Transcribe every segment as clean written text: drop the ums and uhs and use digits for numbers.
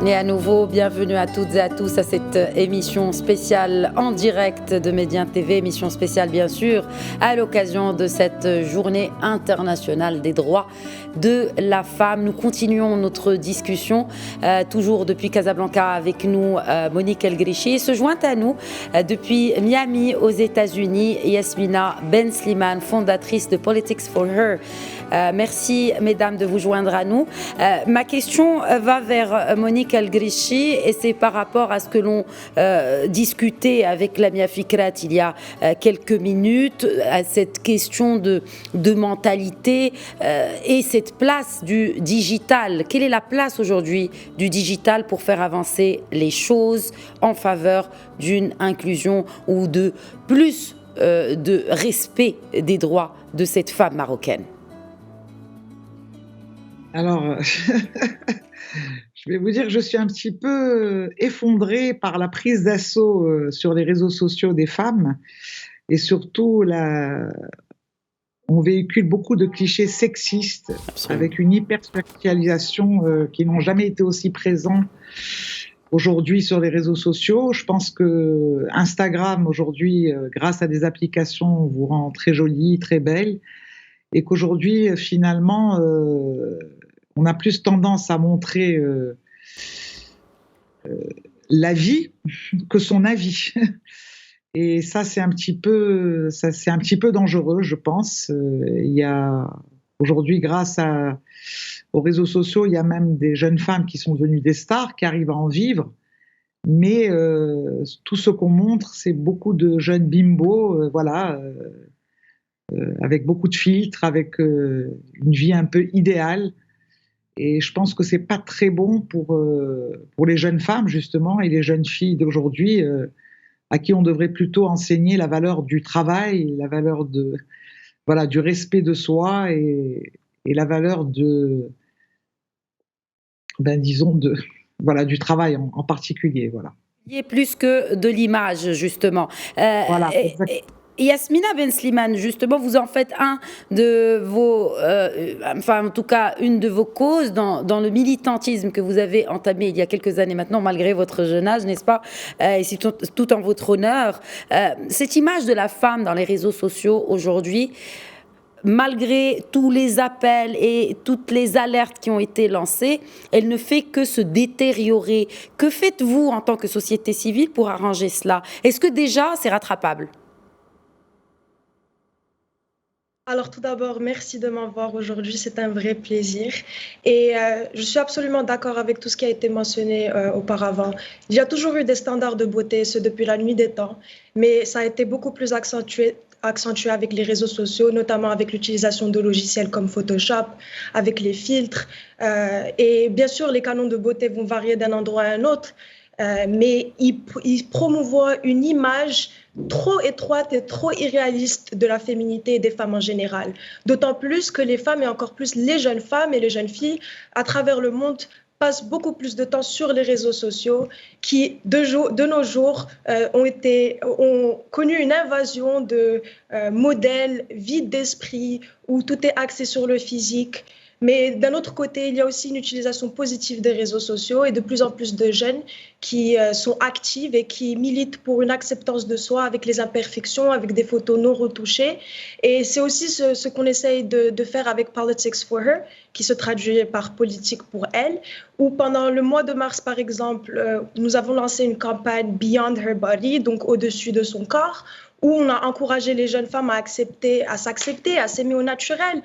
Et à nouveau, bienvenue à toutes et à tous à cette émission spéciale en direct de Médien TV, émission spéciale bien sûr à l'occasion de cette journée internationale des droits de la femme. Nous continuons notre discussion, toujours depuis Casablanca avec nous Monique El Grichi. Se joint à nous depuis Miami aux États-Unis, Yasmina Ben Slimane, fondatrice de Politics for Her. Merci mesdames de vous joindre à nous. Ma question va vers Monique El Grichi et c'est par rapport à ce que l'on discutait avec Lamia Fikrat il y a quelques minutes, à cette question de mentalité et cette place du digital. Quelle est la place aujourd'hui du digital pour faire avancer les choses en faveur d'une inclusion ou de plus de respect des droits de cette femme marocaine? Alors, je vais vous dire que je suis un petit peu effondrée par la prise d'assaut sur les réseaux sociaux des femmes et surtout on véhicule beaucoup de clichés sexistes. Absolument. Avec une hypersexualisation qui n'ont jamais été aussi présents aujourd'hui sur les réseaux sociaux. Je pense que Instagram aujourd'hui, grâce à des applications, vous rend très jolie, très belle. Et qu'aujourd'hui, finalement, on a plus tendance à montrer la vie que son avis. Et ça, c'est un petit peu dangereux, je pense. Il y a aujourd'hui, grâce aux réseaux sociaux, il y a même des jeunes femmes qui sont devenues des stars, qui arrivent à en vivre. Mais tout ce qu'on montre, c'est beaucoup de jeunes bimbos, avec beaucoup de filtres, avec une vie un peu idéale. Et je pense que c'est pas très bon pour les jeunes femmes, justement, et les jeunes filles d'aujourd'hui, à qui on devrait plutôt enseigner la valeur du travail, la valeur du respect de soi et la valeur du travail en particulier, voilà. Il y a plus que de l'image, justement. Voilà. Yasmina Ben Slimane, justement, vous en faites une de vos causes dans le militantisme que vous avez entamé il y a quelques années maintenant, malgré votre jeune âge, n'est-ce pas? Et c'est tout en votre honneur. Cette image de la femme dans les réseaux sociaux aujourd'hui, malgré tous les appels et toutes les alertes qui ont été lancées, elle ne fait que se détériorer. Que faites-vous en tant que société civile pour arranger cela? Est-ce que déjà c'est rattrapable? Alors tout d'abord, merci de m'avoir aujourd'hui, c'est un vrai plaisir. Et je suis absolument d'accord avec tout ce qui a été mentionné auparavant. Il y a toujours eu des standards de beauté, ce depuis la nuit des temps, mais ça a été beaucoup plus accentué avec les réseaux sociaux, notamment avec l'utilisation de logiciels comme Photoshop, avec les filtres. Et bien sûr, les canons de beauté vont varier d'un endroit à un autre, mais ils promouvoient une image trop étroite et trop irréaliste de la féminité et des femmes en général. D'autant plus que les femmes et encore plus les jeunes femmes et les jeunes filles à travers le monde passent beaucoup plus de temps sur les réseaux sociaux qui, de nos jours, ont connu une invasion de modèles vides d'esprit où tout est axé sur le physique. Mais d'un autre côté, il y a aussi une utilisation positive des réseaux sociaux et de plus en plus de jeunes qui sont actives et qui militent pour une acceptance de soi avec les imperfections, avec des photos non retouchées. Et c'est aussi ce qu'on essaye de faire avec Politics for Her, qui se traduit par Politique pour elle, où pendant le mois de mars, par exemple, nous avons lancé une campagne Beyond Her Body, donc au-dessus de son corps, où on a encouragé les jeunes femmes à s'accepter, à s'aimer au naturel.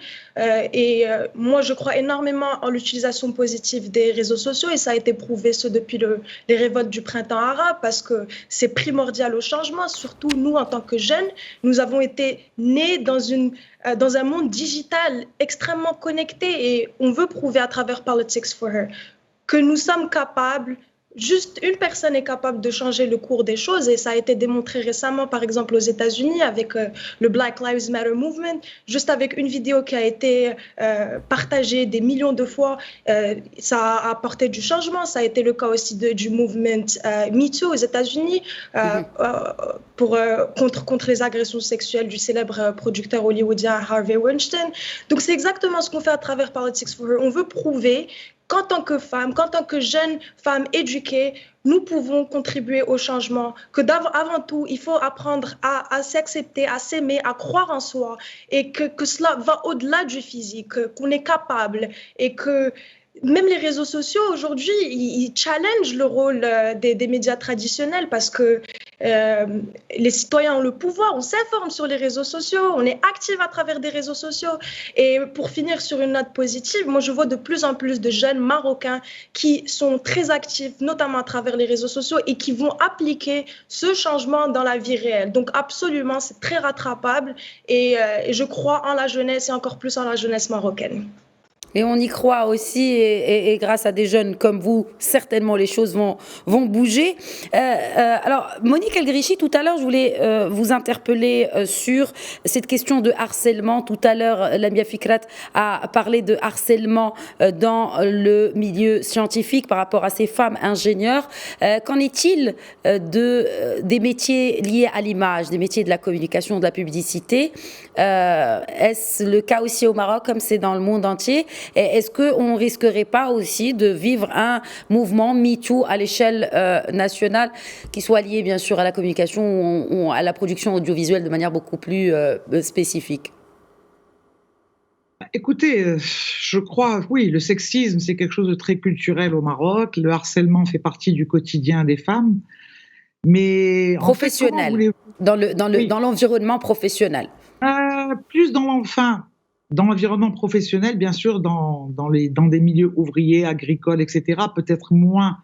Moi, je crois énormément en l'utilisation positive des réseaux sociaux et ça a été prouvé depuis les révoltes du printemps arabe parce que c'est primordial au changement. Surtout nous, en tant que jeunes, nous avons été nés dans un monde digital extrêmement connecté et on veut prouver à travers Politics for Her que nous sommes capables juste une personne est capable de changer le cours des choses et ça a été démontré récemment, par exemple aux États-Unis avec le Black Lives Matter Movement, juste avec une vidéo qui a été partagée des millions de fois, ça a apporté du changement. Ça a été le cas aussi du mouvement Me Too aux États-Unis contre les agressions sexuelles du célèbre producteur hollywoodien Harvey Weinstein. Donc c'est exactement ce qu'on fait à travers Politics for Her. On veut prouver qu'en tant que femme, qu'en tant que jeune femme éduquée, nous pouvons contribuer au changement, que avant tout, il faut apprendre à s'accepter, à s'aimer, à croire en soi, et que cela va au-delà du physique, qu'on est capable, et que même les réseaux sociaux, aujourd'hui, ils challengent le rôle des médias traditionnels parce que les citoyens ont le pouvoir, on s'informe sur les réseaux sociaux, on est actif à travers des réseaux sociaux. Et pour finir sur une note positive, moi, je vois de plus en plus de jeunes Marocains qui sont très actifs, notamment à travers les réseaux sociaux, et qui vont appliquer ce changement dans la vie réelle. Donc, absolument, c'est très rattrapable et je crois en la jeunesse et encore plus en la jeunesse marocaine. Et on y croit aussi, et grâce à des jeunes comme vous, certainement les choses vont bouger. Alors, Monique El-Grichi, tout à l'heure, je voulais vous interpeller sur cette question de harcèlement. Tout à l'heure, Lamia Fikrat a parlé de harcèlement dans le milieu scientifique par rapport à ces femmes ingénieurs. Qu'en est-il des métiers liés à l'image, des métiers de la communication, de la publicité? Est-ce le cas aussi au Maroc, comme c'est dans le monde entier? Et est-ce qu'on ne risquerait pas aussi de vivre un mouvement MeToo à l'échelle nationale qui soit lié bien sûr à la communication ou à la production audiovisuelle de manière beaucoup plus spécifique? Écoutez, je crois, oui, le sexisme, c'est quelque chose de très culturel au Maroc. Le harcèlement fait partie du quotidien des femmes. Mais professionnel, en fait, dans l'environnement professionnel. Plus dans l'environnement professionnel, bien sûr, dans des milieux ouvriers, agricoles, etc. Peut-être moins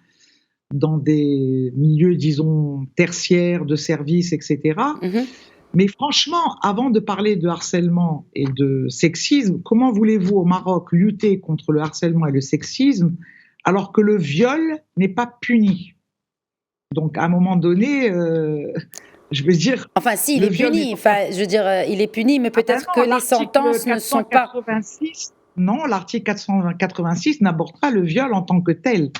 dans des milieux, disons, tertiaires, de services, etc. Mm-hmm. Mais franchement, avant de parler de harcèlement et de sexisme, comment voulez-vous au Maroc lutter contre le harcèlement et le sexisme alors que le viol n'est pas puni? Donc, à un moment donné, je veux dire... Enfin, si, il est puni. Enfin, je veux dire, il est puni, mais peut-être que les sentences ne sont pas... Non, l'article 486 n'aborde pas le viol en tant que tel.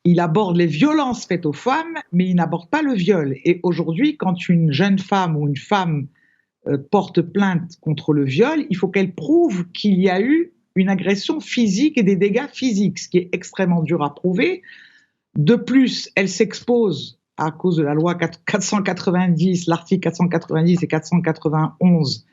Il aborde les violences faites aux femmes, mais il n'aborde pas le viol. Et aujourd'hui, quand une jeune femme ou une femme porte plainte contre le viol, il faut qu'elle prouve qu'il y a eu une agression physique et des dégâts physiques, ce qui est extrêmement dur à prouver. De plus, elle s'expose à cause de la loi 490, l'article 490 et 491,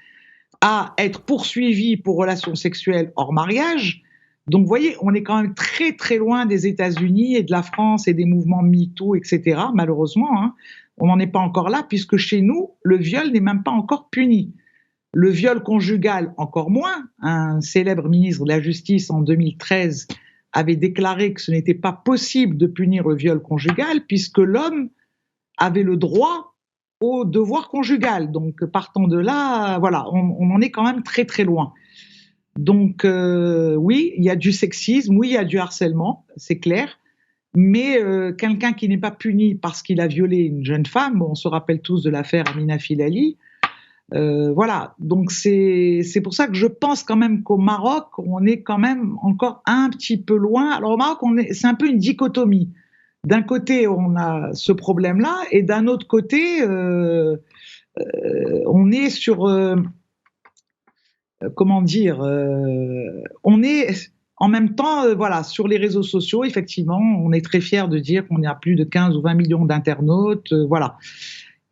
à être poursuivie pour relations sexuelles hors mariage. Donc, vous voyez, on est quand même très, très loin des États-Unis et de la France et des mouvements MeToo, etc. Malheureusement, hein, on n'en est pas encore là, puisque chez nous, le viol n'est même pas encore puni. Le viol conjugal, encore moins. Un célèbre ministre de la Justice en 2013 avait déclaré que ce n'était pas possible de punir le viol conjugal puisque l'homme avait le droit au devoir conjugal. Donc, partant de là, voilà, on en est quand même très, très loin. Donc, oui, il y a du sexisme, oui, il y a du harcèlement, c'est clair, mais quelqu'un qui n'est pas puni parce qu'il a violé une jeune femme, on se rappelle tous de l'affaire Amina Filali, voilà, donc c'est pour ça que je pense quand même qu'au Maroc, on est quand même encore un petit peu loin. Alors au Maroc, c'est un peu une dichotomie. D'un côté, on a ce problème-là, et d'un autre côté, on est sur, comment dire, on est en même temps, voilà, sur les réseaux sociaux, effectivement, on est très fiers de dire qu'on a plus de 15 ou 20 millions d'internautes, voilà.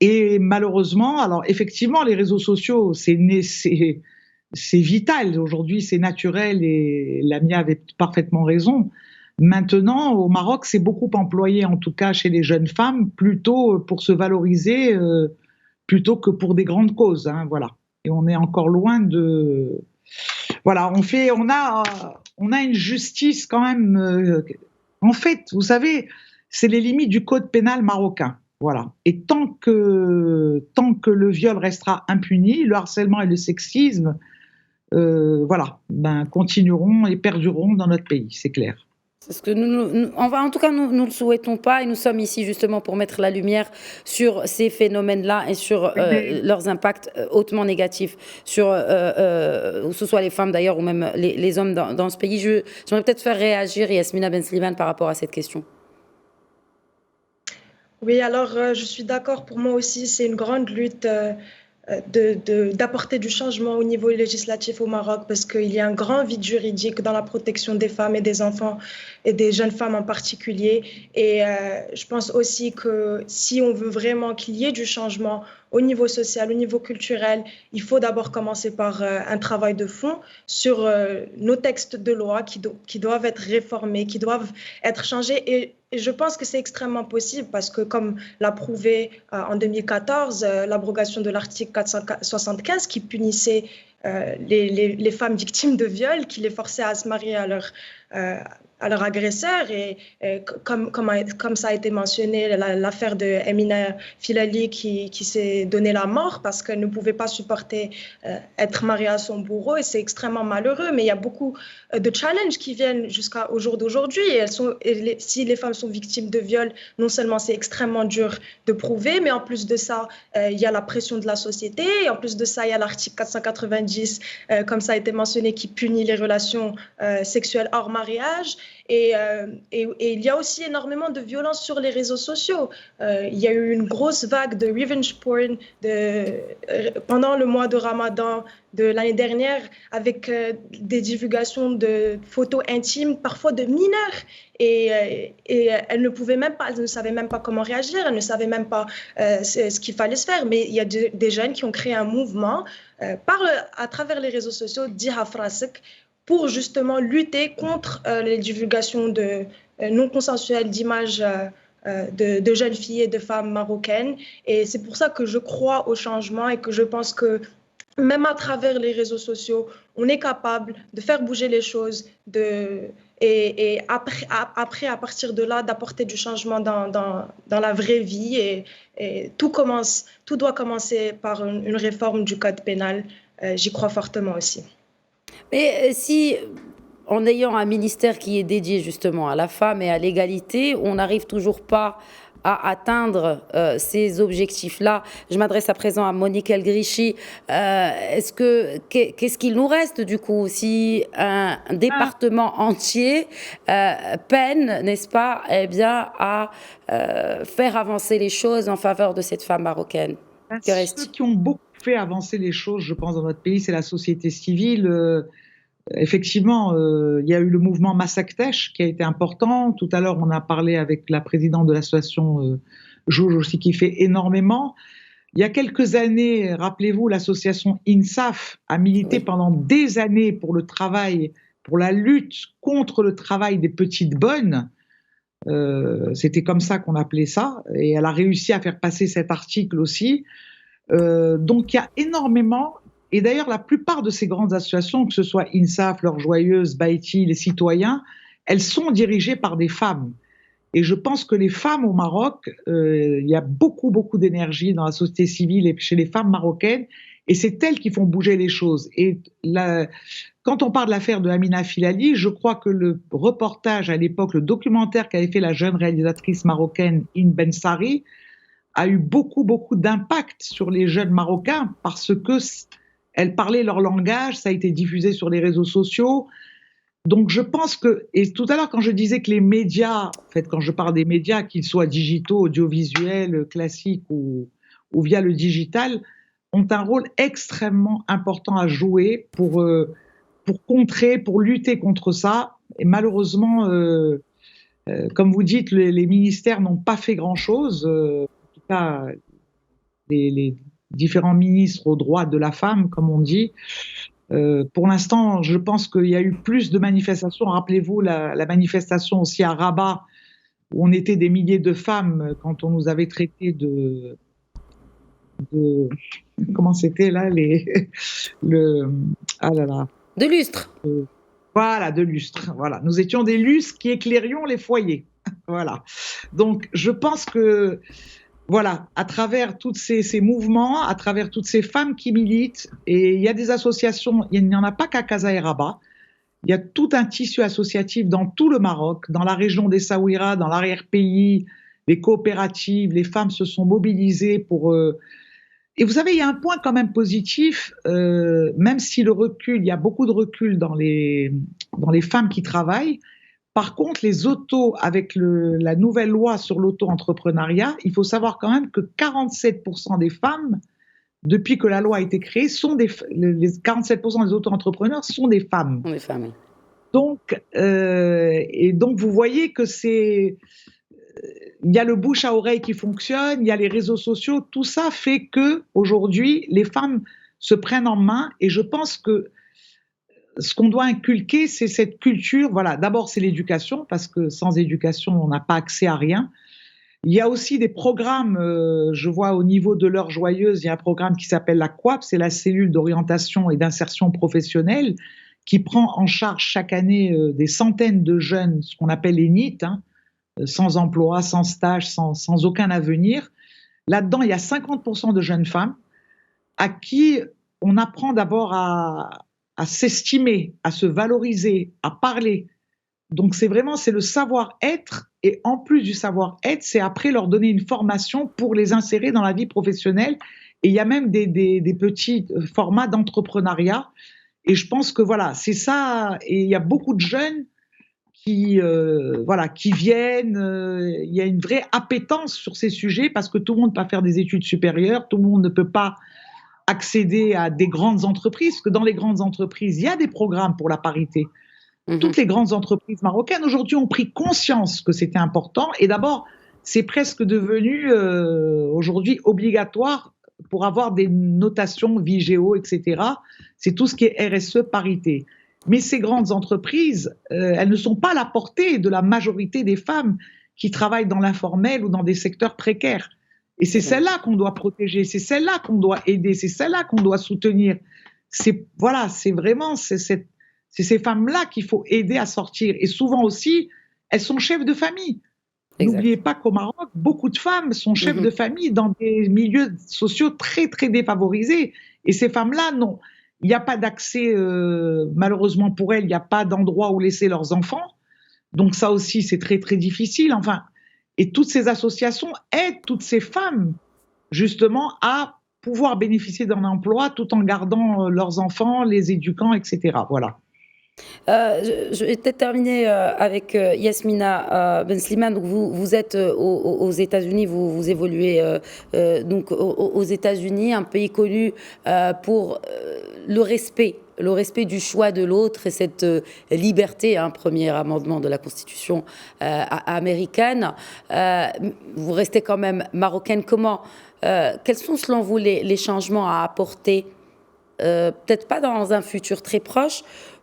Et malheureusement, alors effectivement, les réseaux sociaux, c'est vital. Aujourd'hui, c'est naturel et Lamia avait parfaitement raison. Maintenant, au Maroc, c'est beaucoup employé, en tout cas chez les jeunes femmes, plutôt pour se valoriser, plutôt que pour des grandes causes. Hein, voilà. Et on est encore loin de... Voilà, on a une justice quand même... en fait, vous savez, c'est les limites du code pénal marocain. Voilà. Et tant que le viol restera impuni, le harcèlement et le sexisme, voilà, continueront et perdureront dans notre pays, c'est clair. C'est ce que en tout cas, nous ne le souhaitons pas et nous sommes ici justement pour mettre la lumière sur ces phénomènes-là et sur leurs impacts hautement négatifs sur, que ce soit les femmes d'ailleurs ou même les hommes dans ce pays. J'aimerais peut-être faire réagir Yasmina Ben Slimane par rapport à cette question. Oui, alors je suis d'accord. Pour moi aussi, c'est une grande lutte d'apporter du changement au niveau législatif au Maroc parce qu'il y a un grand vide juridique dans la protection des femmes et des enfants et des jeunes femmes en particulier. Et je pense aussi que si on veut vraiment qu'il y ait du changement au niveau social, au niveau culturel, il faut d'abord commencer par un travail de fond sur nos textes de loi qui doivent être réformés, qui doivent être changés. Et je pense que c'est extrêmement possible parce que, comme l'a prouvé en 2014, l'abrogation de l'article 475 qui punissait les femmes victimes de viol, qui les forçait à se marier à leur agresseur. Et comme ça a été mentionné, l'affaire de Emina Filali qui s'est donné la mort parce qu'elle ne pouvait pas supporter être mariée à son bourreau. Et c'est extrêmement malheureux. Mais il y a beaucoup de challenges qui viennent jusqu'au jour d'aujourd'hui. Si les femmes sont victimes de viol, non seulement c'est extrêmement dur de prouver, mais en plus de ça, il y a la pression de la société. Et en plus de ça, il y a l'article 490, comme ça a été mentionné, qui punit les relations sexuelles hors mariage. Et il y a aussi énormément de violence sur les réseaux sociaux. Il y a eu une grosse vague de revenge porn pendant le mois de Ramadan de l'année dernière avec des divulgations de photos intimes, parfois de mineurs. Et elle ne pouvait même pas, elle ne savait même pas comment réagir, elle ne savait même pas ce qu'il fallait se faire. Mais il y a des jeunes qui ont créé un mouvement à travers les réseaux sociaux, Diha Frasek, pour justement lutter contre les divulgations non consensuelles d'images de jeunes filles et de femmes marocaines. Et c'est pour ça que je crois au changement et que je pense que même à travers les réseaux sociaux, on est capable de faire bouger les choses et après, à partir de là, d'apporter du changement dans la vraie vie. Et tout doit commencer par une réforme du code pénal. J'y crois fortement aussi. Mais si, en ayant un ministère qui est dédié justement à la femme et à l'égalité, on n'arrive toujours pas à atteindre ces objectifs-là. Je m'adresse à présent à Monique El Grichi. Qu'est-ce qu'il nous reste du coup si un département entier peine, n'est-ce pas, eh bien, à faire avancer les choses en faveur de cette femme marocaine? Que reste-t-il? Ceux qui ont beaucoup fait avancer les choses, je pense, dans notre pays, c'est la société civile. Effectivement, il y a eu le mouvement Massaktesh qui a été important. Tout à l'heure, on a parlé avec la présidente de l'association Jauge aussi qui fait énormément. Il y a quelques années, rappelez-vous, l'association INSAF a milité pendant des années pour le travail, pour la lutte contre le travail des petites bonnes. C'était comme ça qu'on appelait ça. Et elle a réussi à faire passer cet article aussi. Donc il y a énormément, et d'ailleurs la plupart de ces grandes associations, que ce soit INSAF, L'Heure Joyeuse, Baïti, les citoyens, elles sont dirigées par des femmes. Et je pense que les femmes au Maroc, il y a beaucoup d'énergie dans la société civile et chez les femmes marocaines, et c'est elles qui font bouger les choses. Et quand on parle de l'affaire de Amina Filali, je crois que le reportage à l'époque, le documentaire qu'avait fait la jeune réalisatrice marocaine Ine Ben Sari, a eu beaucoup d'impact sur les jeunes Marocains parce que elles parlaient leur langage, ça a été diffusé sur les réseaux sociaux. Donc je pense que, et tout à l'heure quand je disais que les médias, en fait quand je parle des médias, qu'ils soient digitaux, audiovisuels, classiques ou via le digital, ont un rôle extrêmement important à jouer pour contrer, pour lutter contre ça. Et malheureusement, comme vous dites, les ministères n'ont pas fait grand-chose. Les différents ministres aux droits de la femme, comme on dit. Pour l'instant, je pense qu'il y a eu plus de manifestations. Rappelez-vous la manifestation aussi à Rabat, où on était des milliers de femmes quand on nous avait traités de comment c'était là de lustres. Voilà, de lustres. Voilà, nous étions des lustres qui éclairions les foyers. Voilà. Donc, je pense que voilà, à travers tous ces mouvements, à travers toutes ces femmes qui militent, et il y a des associations, il n'y en a pas qu'à Casa et Rabat, Il y a tout un tissu associatif dans tout le Maroc, dans la région d'Essaouira, dans l'arrière-pays, les coopératives, les femmes se sont mobilisées pour... Et vous savez, il y a un point quand même positif, même si le recul, il y a beaucoup de recul dans les femmes qui travaillent. Par contre, les autos, avec la nouvelle loi sur l'auto-entrepreneuriat, il faut savoir quand même que 47% des femmes, depuis que la loi a été créée, les 47% des auto-entrepreneurs sont des femmes. Les femmes, oui. Donc, vous voyez que il y a le bouche à oreille qui fonctionne, il y a les réseaux sociaux, tout ça fait que aujourd'hui les femmes se prennent en main, et je pense que ce qu'on doit inculquer, c'est cette culture. Voilà, d'abord c'est l'éducation, parce que sans éducation on n'a pas accès à rien. Il y a aussi des programmes, je vois au niveau de l'heure joyeuse, il y a un programme qui s'appelle la COAP, c'est la cellule d'orientation et d'insertion professionnelle, qui prend en charge chaque année des centaines de jeunes, ce qu'on appelle les NEET, sans emploi, sans stage, sans aucun avenir. Là-dedans, il y a 50% de jeunes femmes à qui on apprend d'abord à s'estimer, à se valoriser, à parler. Donc c'est le savoir-être, et en plus du savoir-être, c'est après leur donner une formation pour les insérer dans la vie professionnelle. Et il y a même des petits formats d'entrepreneuriat. Et je pense que voilà, c'est ça. Et il y a beaucoup de jeunes qui viennent. Il y a une vraie appétence sur ces sujets, parce que tout le monde ne peut pas faire des études supérieures, tout le monde ne peut pas accéder à des grandes entreprises, parce que dans les grandes entreprises, il y a des programmes pour la parité. Toutes les grandes entreprises marocaines aujourd'hui ont pris conscience que c'était important, et d'abord, c'est presque devenu aujourd'hui obligatoire pour avoir des notations Vigéo, etc. C'est tout ce qui est RSE, parité. Mais ces grandes entreprises, elles ne sont pas à la portée de la majorité des femmes qui travaillent dans l'informel ou dans des secteurs précaires. Et c'est celles-là qu'on doit protéger, c'est celles-là qu'on doit aider, c'est celles-là qu'on doit soutenir. C'est ces femmes-là qu'il faut aider à sortir. Et souvent aussi, elles sont chefs de famille. Exact. N'oubliez pas qu'au Maroc, beaucoup de femmes sont chefs de famille dans des milieux sociaux très, très défavorisés. Et ces femmes-là, non. Il n'y a pas d'accès, malheureusement pour elles, il n'y a pas d'endroit où laisser leurs enfants. Donc ça aussi, c'est très, très difficile. Enfin, et toutes ces associations aident toutes ces femmes, justement, à pouvoir bénéficier d'un emploi tout en gardant leurs enfants, les éduquant, etc. Voilà. Je vais peut-être terminer avec Yasmina Ben Slimane. Donc vous êtes aux États-Unis, vous évoluez donc aux États-Unis, un pays connu pour le respect du choix de l'autre et cette liberté, premier amendement de la Constitution américaine. Vous restez quand même marocaine. Quels sont selon vous les changements à apporter, peut-être pas dans un futur très proche,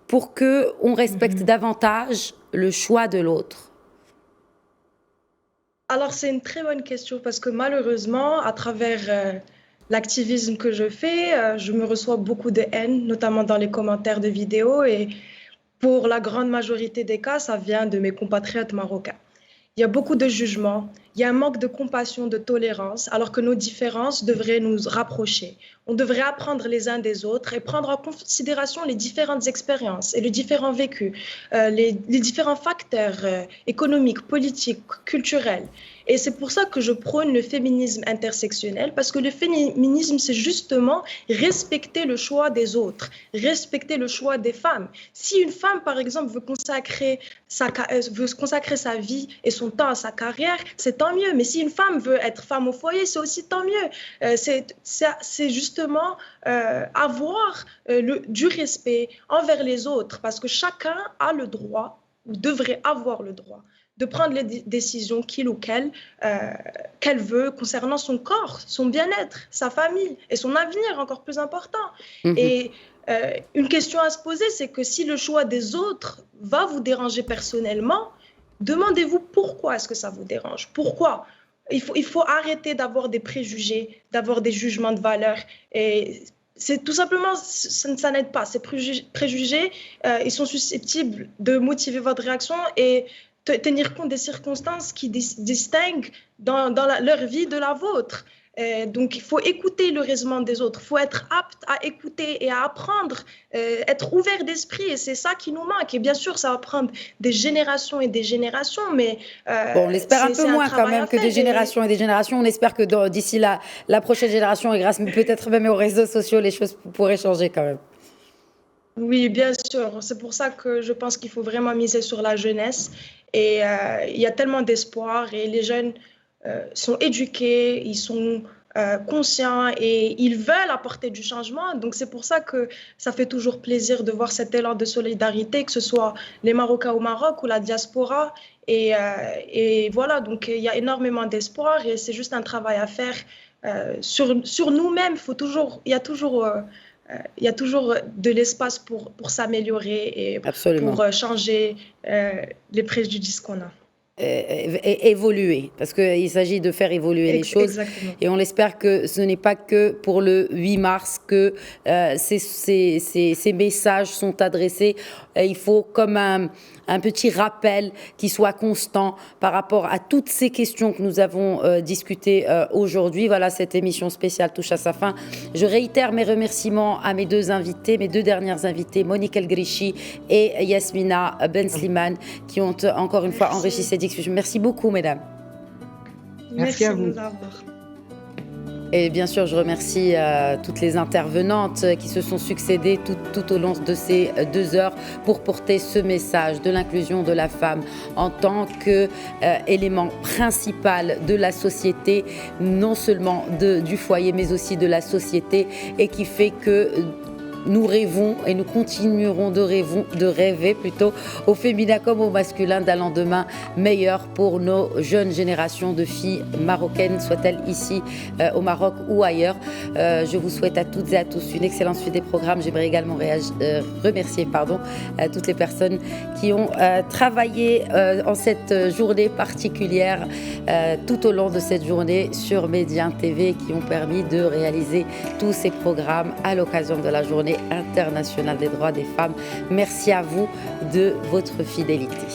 pour qu'on respecte davantage le choix de l'autre? Alors, c'est une très bonne question, parce que malheureusement, à travers l'activisme que je fais, je me reçois beaucoup de haine, notamment dans les commentaires de vidéos. Et pour la grande majorité des cas, ça vient de mes compatriotes marocains. Il y a beaucoup de jugements, il y a un manque de compassion, de tolérance, alors que nos différences devraient nous rapprocher. On devrait apprendre les uns des autres et prendre en considération les différentes expériences et les différents vécus, les différents facteurs économiques, politiques, culturels. Et c'est pour ça que je prône le féminisme intersectionnel, parce que le féminisme, c'est justement respecter le choix des autres, respecter le choix des femmes. Si une femme, par exemple, veut consacrer sa vie et son temps à sa carrière, c'est tant mieux. Mais si une femme veut être femme au foyer, c'est aussi tant mieux. C'est justement avoir du respect envers les autres, parce que chacun a le droit, ou devrait avoir le droit, de prendre les décisions qu'il ou qu'elle veut concernant son corps, son bien-être, sa famille et son avenir, encore plus important. Et une question à se poser, c'est que si le choix des autres va vous déranger personnellement, demandez-vous pourquoi est-ce que ça vous dérange. Pourquoi ? Il faut arrêter d'avoir des préjugés, d'avoir des jugements de valeur. Et c'est tout simplement, ça n'aide pas. Ces préjugés, ils sont susceptibles de motiver votre réaction et tenir compte des circonstances qui distinguent dans leur vie de la vôtre. Donc, il faut écouter le raisonnement des autres. Il faut être apte à écouter et à apprendre, être ouvert d'esprit. Et c'est ça qui nous manque. Et bien sûr, ça va prendre des générations et des générations, mais bon, on l'espère un peu moins quand même que des générations et des générations. On espère que d'ici la prochaine génération, et grâce peut-être même aux réseaux sociaux, les choses pourraient changer quand même. Oui, bien sûr. C'est pour ça que je pense qu'il faut vraiment miser sur la jeunesse. Et il y a tellement d'espoir. Et les jeunes sont éduqués, ils sont conscients et ils veulent apporter du changement. Donc, c'est pour ça que ça fait toujours plaisir de voir cet élan de solidarité, que ce soit les Marocains au Maroc ou la diaspora. Et voilà, donc il y a énormément d'espoir et c'est juste un travail à faire sur nous-mêmes. Il y a toujours de l'espace pour s'améliorer et Absolument. pour changer les préjudices qu'on a. Évoluer, parce qu'il s'agit de faire évoluer les choses. Exactement. Et on espère que ce n'est pas que pour le 8 mars que ces messages sont adressés. Il faut comme un petit rappel qui soit constant par rapport à toutes ces questions que nous avons discutées aujourd'hui. Voilà, cette émission spéciale touche à sa fin. Je réitère mes remerciements à mes deux dernières invitées, Monique El Grichi et Yasmina Ben Slimane, qui ont encore une fois enrichi cette discussion. Merci beaucoup, mesdames. Merci à vous. Et bien sûr, je remercie toutes les intervenantes qui se sont succédées tout au long de ces 2 heures pour porter ce message de l'inclusion de la femme en tant qu'élément principal de la société, non seulement du foyer, mais aussi de la société, et qui fait que nous rêvons et nous continuerons de rêver plutôt au féminin comme au masculin d'un lendemain meilleur pour nos jeunes générations de filles marocaines, soient-elles ici au Maroc ou ailleurs. Je vous souhaite à toutes et à tous une excellente suite des programmes. J'aimerais également remercier toutes les personnes qui ont travaillé en cette journée particulière tout au long de cette journée sur Média TV, qui ont permis de réaliser tous ces programmes à l'occasion de la journée internationale des droits des femmes. Merci à vous de votre fidélité.